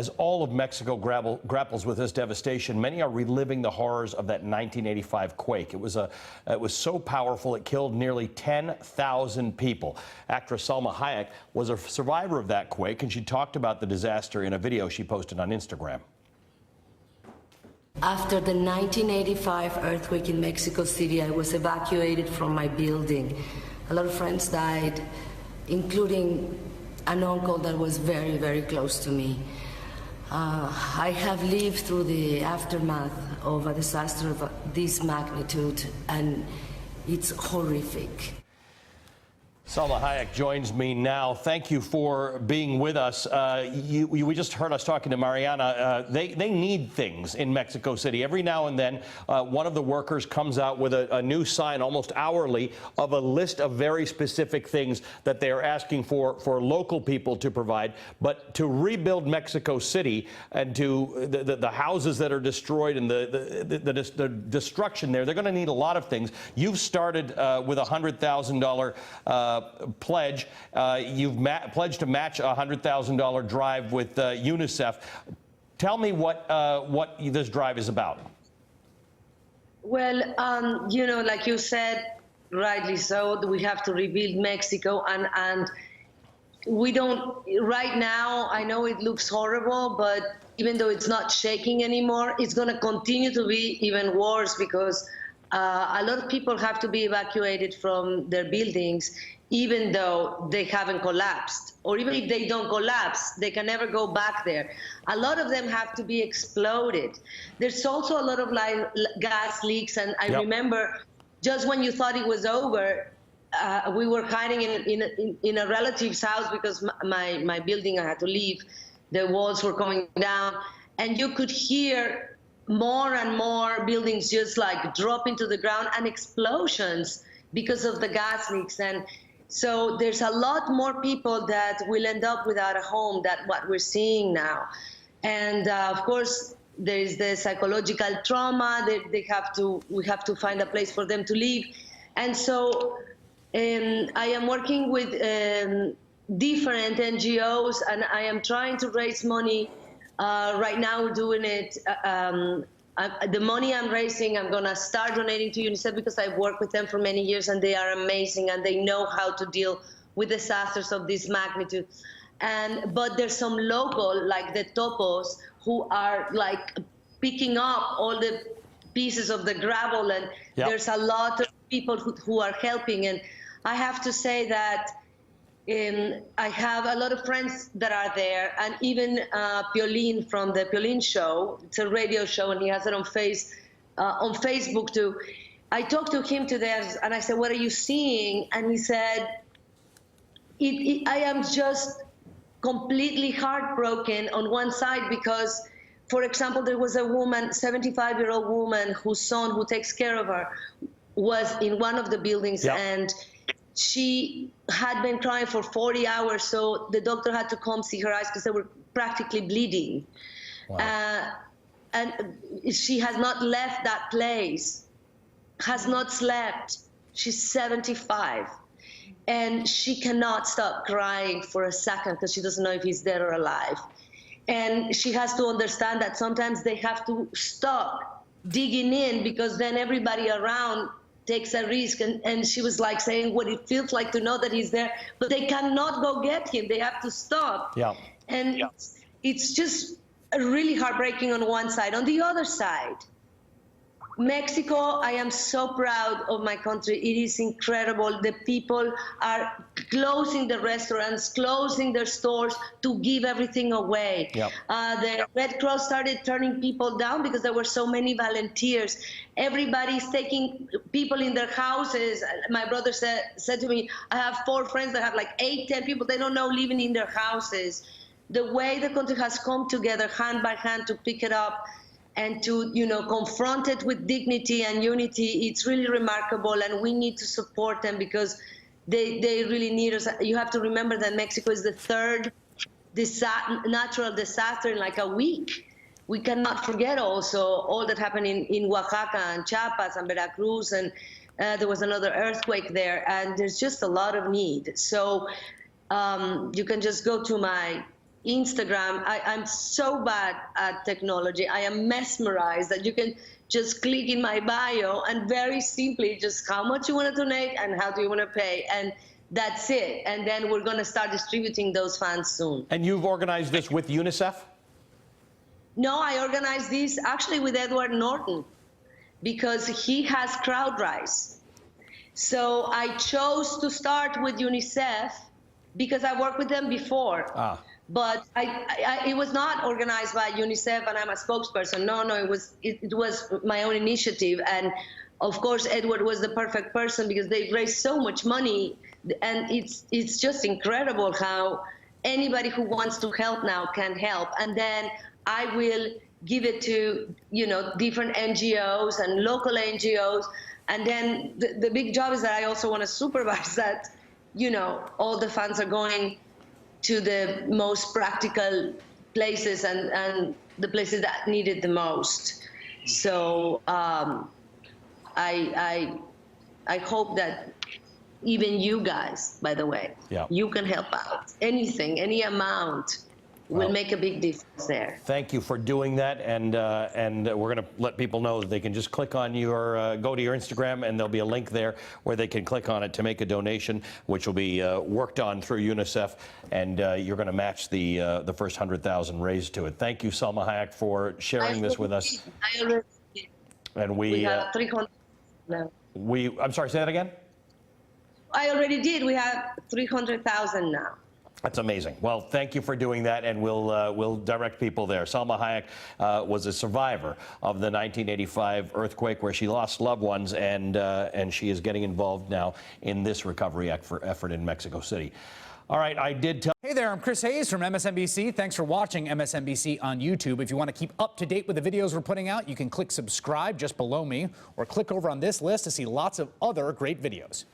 As all of Mexico grapples with this devastation, many are reliving the horrors of that 1985 quake. It was so powerful it killed nearly 10,000 people. Actress Salma Hayek was a survivor of that quake, and she talked about the disaster in a video she posted on Instagram. After the 1985 earthquake in Mexico City, I was evacuated from my building. A lot of friends died, including an uncle that was very, very close to me. I have lived through the aftermath of a disaster of this magnitude, and it's horrific. Salma Hayek joins me now. Thank you for being with us. We just heard us talking to Mariana. They need things in Mexico City. Every now and then, one of the workers comes out with a new sign almost hourly of a list of very specific things that they are asking for local people to provide. But to rebuild Mexico City and to the houses that are destroyed and the destruction there, they're going to need a lot of things. You've started with a $100,000 pledge. You've pledged to match a $100,000 drive with UNICEF. Tell me what this drive is about. Well, like you said, rightly so, we have to rebuild Mexico, and we don't, right now, I know it looks horrible, but even though it's not shaking anymore, it's going to continue to be even worse because a lot of people have to be evacuated from their buildings, even though they haven't collapsed. Or even if they don't collapse, they can never go back there. A lot of them have to be exploded. There's also a lot of gas leaks, and I remember just when you thought it was over, we were hiding in a relative's house because my building, I had to leave. The walls were coming down, and you could hear more and more buildings just like drop into the ground and explosions because of the gas leaks. And so there's a lot more people that will end up without a home than what we're seeing now. And of course, there is the psychological trauma. We have to find a place for them to live. And so I am working with different NGOs, and I am trying to raise money. Right now we're doing it. The money I'm raising, I'm going to start donating to UNICEF because I've worked with them for many years, and they are amazing, and they know how to deal with disasters of this magnitude. But there's some local, like the Topos, who are like picking up all the pieces of the gravel, and there's a lot of people who are helping. And I have to say that I have a lot of friends that are there, and even Piolín from the Piolín Show. It's a radio show, and he has it on Facebook too. I talked to him today, and I said, "What are you seeing?" And he said, "I am just completely heartbroken on one side because, for example, there was a woman, 75-year-old woman, whose son, who takes care of her, was in one of the buildings, and she had been crying for 40 hours, so the doctor had to come see her eyes because they were practically bleeding. Wow. And she has not left that place, has not slept. She's 75. And she cannot stop crying for a second because she doesn't know if he's dead or alive. And she has to understand that sometimes they have to stop digging in because then everybody around takes a risk, and she was like saying what it feels like to know that he's there, but they cannot go get him. They have to stop. And it's just really heartbreaking on one side. On the other side, Mexico, I am so proud of my country. It is incredible. The people are closing the restaurants, closing their stores to give everything away. The Red Cross started turning people down because there were so many volunteers. Everybody's taking people in their houses. My brother said to me, I have 4 friends that have like 8, 10 people. They don't know living in their houses. The way the country has come together hand by hand to pick it up and to, confront it with dignity and unity, it's really remarkable, and we need to support them because they really need us. You have to remember that Mexico is the 3rd natural disaster in like a week. We cannot forget also all that happened in Oaxaca and Chiapas and Veracruz, and there was another earthquake there, and there's just a lot of need. So you can just go to my Instagram. I'm so bad at technology. I am mesmerized that you can just click in my bio and very simply just how much you want to donate and how do you want to pay. And that's it. And then we're going to start distributing those funds soon. And you've organized this with UNICEF? No, I organized this actually with Edward Norton because he has CrowdRise. So I chose to start with UNICEF because I worked with them before. But it was not organized by UNICEF and I'm a spokesperson. No, it was my own initiative. And of course, Edward was the perfect person because they raised so much money. And it's just incredible how anybody who wants to help now can help. And then I will give it to, different NGOs and local NGOs. And then the big job is that I also want to supervise that, all the funds are going to the most practical places and the places that need it the most. So I hope that even you guys, by the way, you can help out. Anything, any amount will make a big difference there. Thank you for doing that, and we're going to let people know that they can just click on your, go to your Instagram, and there'll be a link there where they can click on it to make a donation, which will be worked on through UNICEF, and you're going to match the first 100,000 raised to it. Thank you, Salma Hayek, for sharing this with us. I already did. And we have 300 now. I'm sorry, say that again? I already did. We have 300,000 now. That's amazing. Well, thank you for doing that, and we'll direct people there. Salma Hayek was a survivor of the 1985 earthquake where she lost loved ones, and she is getting involved now in this recovery effort in Mexico City. All right, I did tell. Hey there, I'm Chris Hayes from MSNBC. Thanks for watching MSNBC on YouTube. If you want to keep up to date with the videos we're putting out, you can click subscribe just below me, or click over on this list to see lots of other great videos.